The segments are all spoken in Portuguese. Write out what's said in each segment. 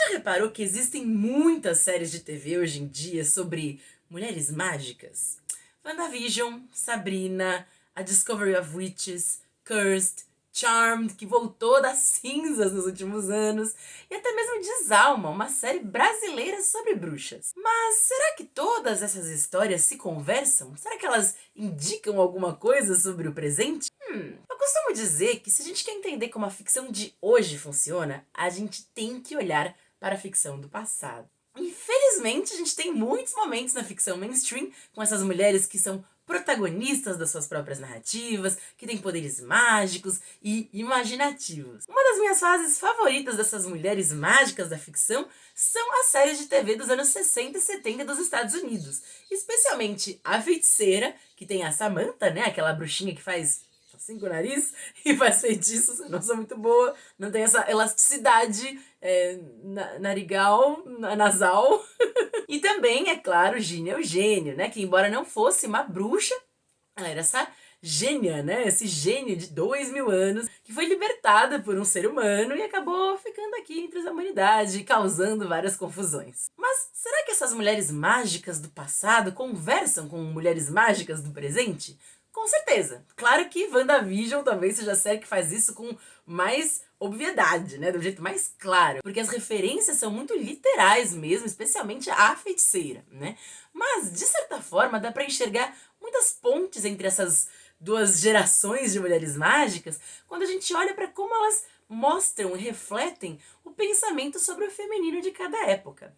reparou que existem muitas séries de TV hoje em dia sobre mulheres mágicas? WandaVision, Sabrina, A Discovery of Witches, Cursed, Charmed, que voltou das cinzas nos últimos anos, e até mesmo Desalma, uma série brasileira sobre bruxas. Mas será que todas essas histórias se conversam? Será que elas indicam alguma coisa sobre o presente? Eu costumo dizer que se a gente quer entender como a ficção de hoje funciona, a gente tem que olhar para a ficção do passado. Infelizmente, a gente tem muitos momentos na ficção mainstream com essas mulheres que são protagonistas das suas próprias narrativas, que têm poderes mágicos e imaginativos. Uma das minhas fases favoritas dessas mulheres mágicas da ficção são as séries de TV dos anos 60 e 70 dos Estados Unidos, especialmente A Feiticeira, que tem a Samantha, né, aquela bruxinha que faz assim com o nariz e faz feitiços. Eu não sou muito boa, não tenho essa elasticidade narigal, nasal. E também, é claro, Gina Eugênio, né, que embora não fosse uma bruxa, ela era essa gênia, né, esse gênio de 2000 anos, que foi libertada por um ser humano e acabou ficando aqui entre a humanidade, causando várias confusões. Mas será que essas mulheres mágicas do passado conversam com mulheres mágicas do presente? Com certeza. Claro que WandaVision talvez seja a série que faz isso com mais obviedade, né? Do jeito mais claro. Porque as referências são muito literais mesmo, especialmente a feiticeira, né? Mas, de certa forma, dá pra enxergar muitas pontes entre essas duas gerações de mulheres mágicas quando a gente olha para como elas mostram e refletem o pensamento sobre o feminino de cada época.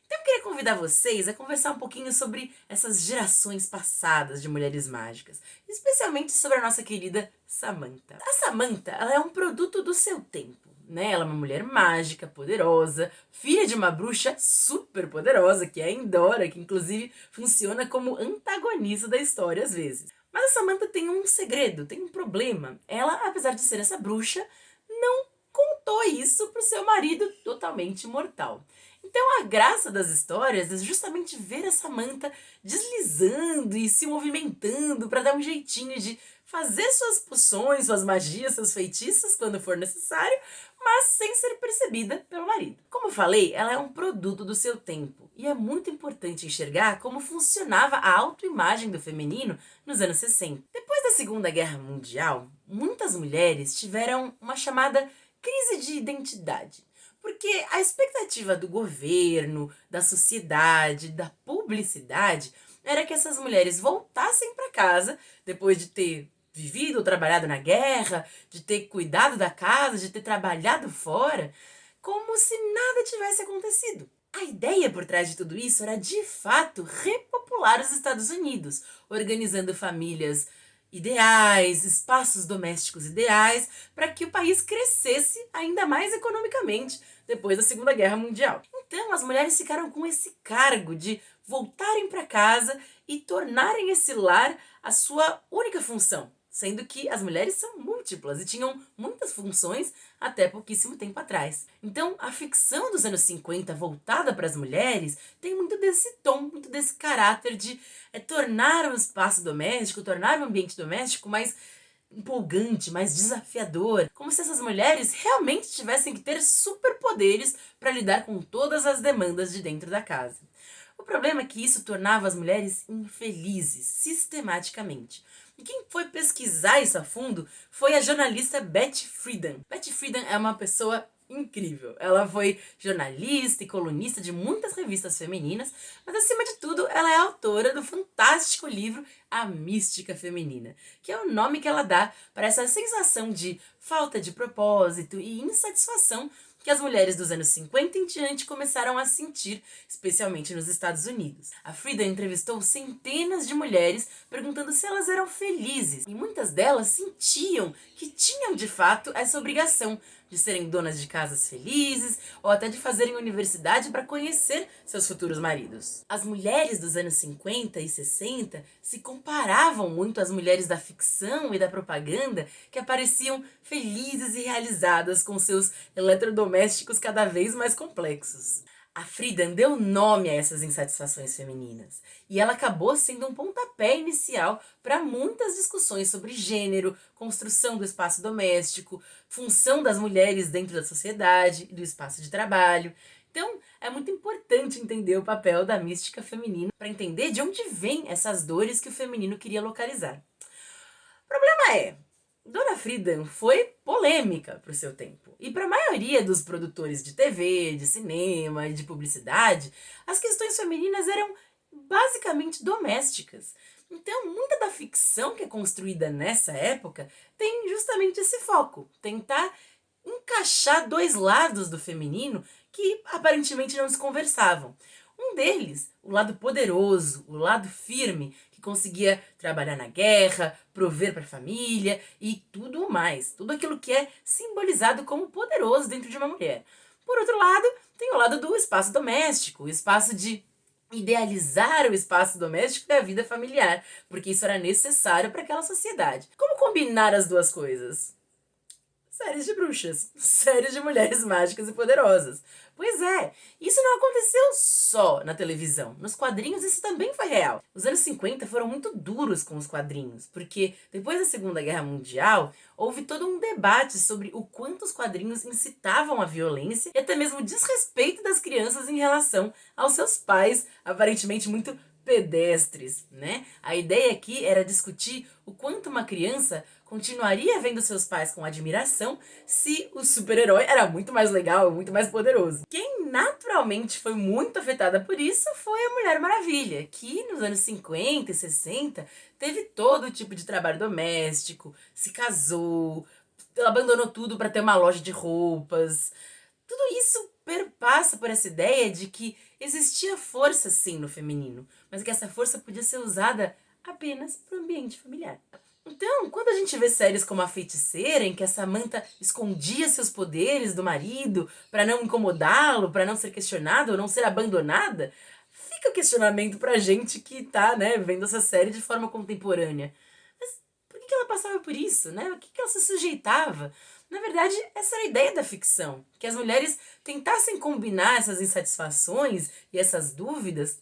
Então eu queria convidar vocês a conversar um pouquinho sobre essas gerações passadas de mulheres mágicas, especialmente sobre a nossa querida Samantha. A Samantha, ela é um produto do seu tempo, né? Ela é uma mulher mágica, poderosa, filha de uma bruxa super poderosa, que é a Endora, que inclusive funciona como antagonista da história às vezes. Mas a Samantha tem um segredo, tem um problema. Ela, apesar de ser essa bruxa, não contou isso pro seu marido totalmente mortal. Então a graça das histórias é justamente ver a Samantha deslizando e se movimentando para dar um jeitinho de fazer suas poções, suas magias, seus feitiços quando for necessário, mas sem ser percebida pelo marido. Como eu falei, ela é um produto do seu tempo e é muito importante enxergar como funcionava a autoimagem do feminino nos anos 60. Depois da Segunda Guerra Mundial, muitas mulheres tiveram uma chamada crise de identidade. Porque a expectativa do governo, da sociedade, da publicidade era que essas mulheres voltassem para casa depois de ter vivido ou trabalhado na guerra, de ter cuidado da casa, de ter trabalhado fora, como se nada tivesse acontecido. A ideia por trás de tudo isso era de fato repopular os Estados Unidos, organizando famílias ideais, espaços domésticos ideais, para que o país crescesse ainda mais economicamente depois da Segunda Guerra Mundial. Então as mulheres ficaram com esse cargo de voltarem para casa e tornarem esse lar a sua única função, sendo que as mulheres são múltiplas e tinham muitas funções até pouquíssimo tempo atrás. Então, a ficção dos anos 50 voltada para as mulheres tem muito desse tom, muito desse caráter de tornar o espaço doméstico, tornar o ambiente doméstico mais empolgante, mais desafiador, como se essas mulheres realmente tivessem que ter superpoderes para lidar com todas as demandas de dentro da casa. O problema é que isso tornava as mulheres infelizes, sistematicamente. E quem foi pesquisar isso a fundo foi a jornalista Betty Friedan. Betty Friedan é uma pessoa incrível. Ela foi jornalista e colunista de muitas revistas femininas, mas acima de tudo ela é autora do fantástico livro A Mística Feminina, que é o nome que ela dá para essa sensação de falta de propósito e insatisfação que as mulheres dos anos 50 em diante começaram a sentir, especialmente nos Estados Unidos. A Friedan entrevistou centenas de mulheres perguntando se elas eram felizes, e muitas delas sentiam que tinham de fato essa obrigação de serem donas de casas felizes ou até de fazerem universidade para conhecer seus futuros maridos. As mulheres dos anos 50 e 60 se comparavam muito às mulheres da ficção e da propaganda que apareciam felizes e realizadas com seus eletrodomésticos cada vez mais complexos. A Friedan deu nome a essas insatisfações femininas e ela acabou sendo um pontapé inicial para muitas discussões sobre gênero, construção do espaço doméstico, função das mulheres dentro da sociedade e do espaço de trabalho. Então, é muito importante entender o papel da mística feminina para entender de onde vêm essas dores que o feminino queria localizar. O problema é, Dona Friedan foi polêmica para o seu tempo. E para a maioria dos produtores de TV, de cinema e de publicidade, as questões femininas eram basicamente domésticas. Então, muita da ficção que é construída nessa época tem justamente esse foco, tentar encaixar dois lados do feminino que aparentemente não se conversavam. Um deles, o lado poderoso, o lado firme, que conseguia trabalhar na guerra, prover para a família e tudo mais. Tudo aquilo que é simbolizado como poderoso dentro de uma mulher. Por outro lado, tem o lado do espaço doméstico, o espaço de idealizar o espaço doméstico e a vida familiar, porque isso era necessário para aquela sociedade. Como combinar as duas coisas? Séries de bruxas, séries de mulheres mágicas e poderosas. Pois é, isso não aconteceu só na televisão. Nos quadrinhos isso também foi real. Os anos 50 foram muito duros com os quadrinhos, porque depois da Segunda Guerra Mundial, houve todo um debate sobre o quanto os quadrinhos incitavam a violência e até mesmo o desrespeito das crianças em relação aos seus pais, aparentemente muito pedestres, né? A ideia aqui era discutir o quanto uma criança continuaria vendo seus pais com admiração se o super-herói era muito mais legal, muito mais poderoso. Quem naturalmente foi muito afetada por isso foi a Mulher Maravilha, que nos anos 50 e 60 teve todo tipo de trabalho doméstico, se casou, abandonou tudo para ter uma loja de roupas. Tudo isso perpassa por essa ideia de que existia força sim no feminino, mas que essa força podia ser usada apenas para o ambiente familiar. Então, quando a gente vê séries como A Feiticeira, em que a Samantha escondia seus poderes do marido para não incomodá-lo, para não ser questionada ou não ser abandonada, fica o questionamento pra gente que tá, né, vendo essa série de forma contemporânea. Mas por que ela passava por isso, né? O que ela se sujeitava? Na verdade, essa era a ideia da ficção, que as mulheres tentassem combinar essas insatisfações e essas dúvidas,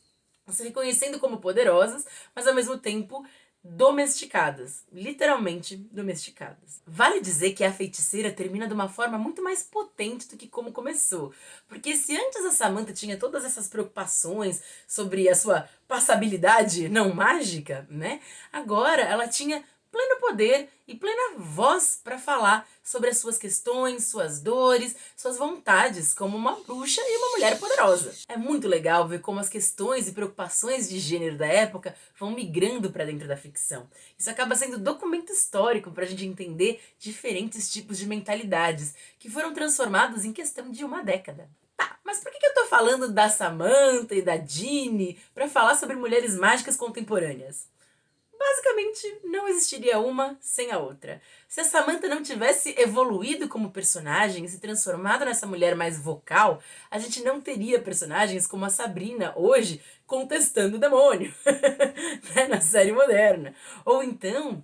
se reconhecendo como poderosas, mas ao mesmo tempo domesticadas, literalmente domesticadas. Vale dizer que A Feiticeira termina de uma forma muito mais potente do que como começou, porque se antes a Samantha tinha todas essas preocupações sobre a sua passabilidade não mágica, né? Agora ela tinha pleno poder e plena voz para falar sobre as suas questões, suas dores, suas vontades, como uma bruxa e uma mulher poderosa. É muito legal ver como as questões e preocupações de gênero da época vão migrando para dentro da ficção. Isso acaba sendo documento histórico para a gente entender diferentes tipos de mentalidades que foram transformados em questão de uma década. Tá, mas por que eu tô falando da Samantha e da Ginny para falar sobre mulheres mágicas contemporâneas? Basicamente, não existiria uma sem a outra. Se a Samantha não tivesse evoluído como personagem e se transformado nessa mulher mais vocal, a gente não teria personagens como a Sabrina hoje contestando o demônio, né, na série moderna. Ou então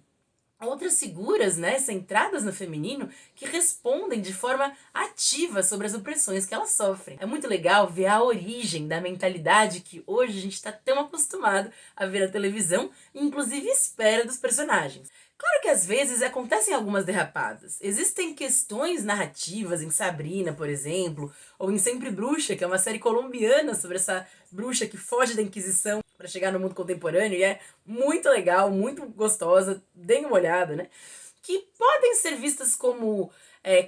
outras figuras, né, centradas no feminino, que respondem de forma ativa sobre as opressões que elas sofrem. É muito legal ver a origem da mentalidade que hoje a gente está tão acostumado a ver na televisão, e inclusive espera dos personagens. Claro que às vezes acontecem algumas derrapadas. Existem questões narrativas em Sabrina, por exemplo, ou em Sempre Bruxa, que é uma série colombiana sobre essa bruxa que foge da Inquisição para chegar no mundo contemporâneo, e é muito legal, muito gostosa, deem uma olhada, né? Que podem ser vistas como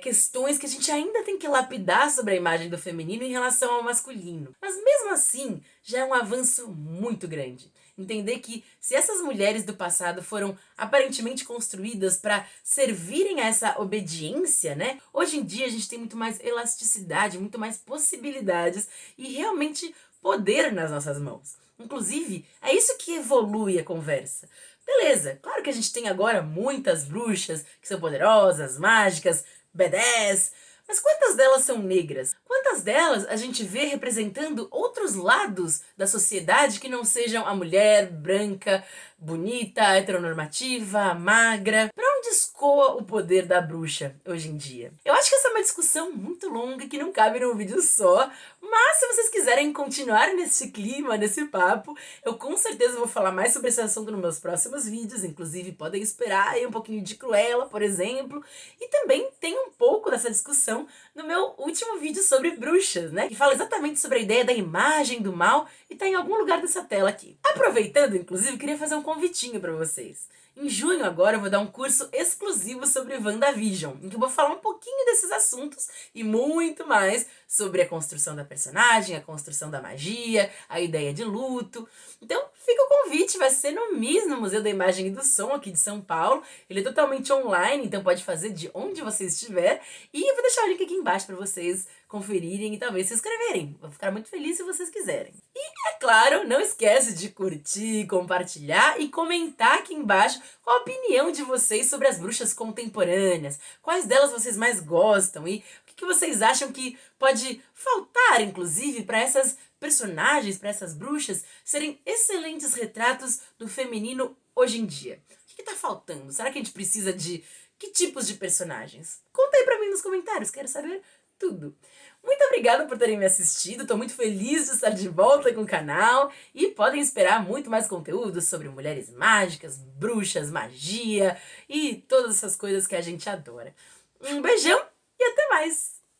questões que a gente ainda tem que lapidar sobre a imagem do feminino em relação ao masculino. Mas mesmo assim, já é um avanço muito grande. Entender que se essas mulheres do passado foram aparentemente construídas para servirem a essa obediência, né? Hoje em dia a gente tem muito mais elasticidade, muito mais possibilidades e realmente poder nas nossas mãos. Inclusive, é isso que evolui a conversa. Beleza, claro que a gente tem agora muitas bruxas que são poderosas, mágicas, badass, mas quantas delas são negras? Quantas delas a gente vê representando outros lados da sociedade que não sejam a mulher branca, bonita, heteronormativa, magra? Pra onde escoa o poder da bruxa hoje em dia? Eu acho que essa é uma discussão muito longa que não cabe num vídeo só, Mas se vocês quiserem continuar nesse clima, nesse papo, eu com certeza vou falar mais sobre esse assunto nos meus próximos vídeos. Inclusive, podem esperar aí um pouquinho de Cruella, por exemplo. E também tem um pouco dessa discussão no meu último vídeo sobre bruxas, né? Que fala exatamente sobre a ideia da imagem do mal e tá em algum lugar dessa tela aqui. Aproveitando, inclusive, queria fazer um convitinho pra vocês. Em junho agora eu vou dar um curso exclusivo sobre WandaVision, em que eu vou falar um pouquinho desses assuntos e muito mais sobre a construção da personagem, a construção da magia, a ideia de luto. Então fica o convite, vai ser no MIS, no Museu da Imagem e do Som aqui de São Paulo. Ele é totalmente online, então pode fazer de onde você estiver. E eu vou deixar o link aqui embaixo para vocês conferirem e talvez se inscreverem. Vou ficar muito feliz se vocês quiserem. E, é claro, não esquece de curtir, compartilhar e comentar aqui embaixo qual a opinião de vocês sobre as bruxas contemporâneas. Quais delas vocês mais gostam e o que vocês acham que pode faltar, inclusive, para essas personagens, para essas bruxas, serem excelentes retratos do feminino hoje em dia? O que tá faltando? Será que a gente precisa de que tipos de personagens? Conta aí pra mim nos comentários, quero saber tudo. Muito obrigada por terem me assistido, tô muito feliz de estar de volta com o canal e podem esperar muito mais conteúdo sobre mulheres mágicas, bruxas, magia e todas essas coisas que a gente adora. Um beijão e até mais!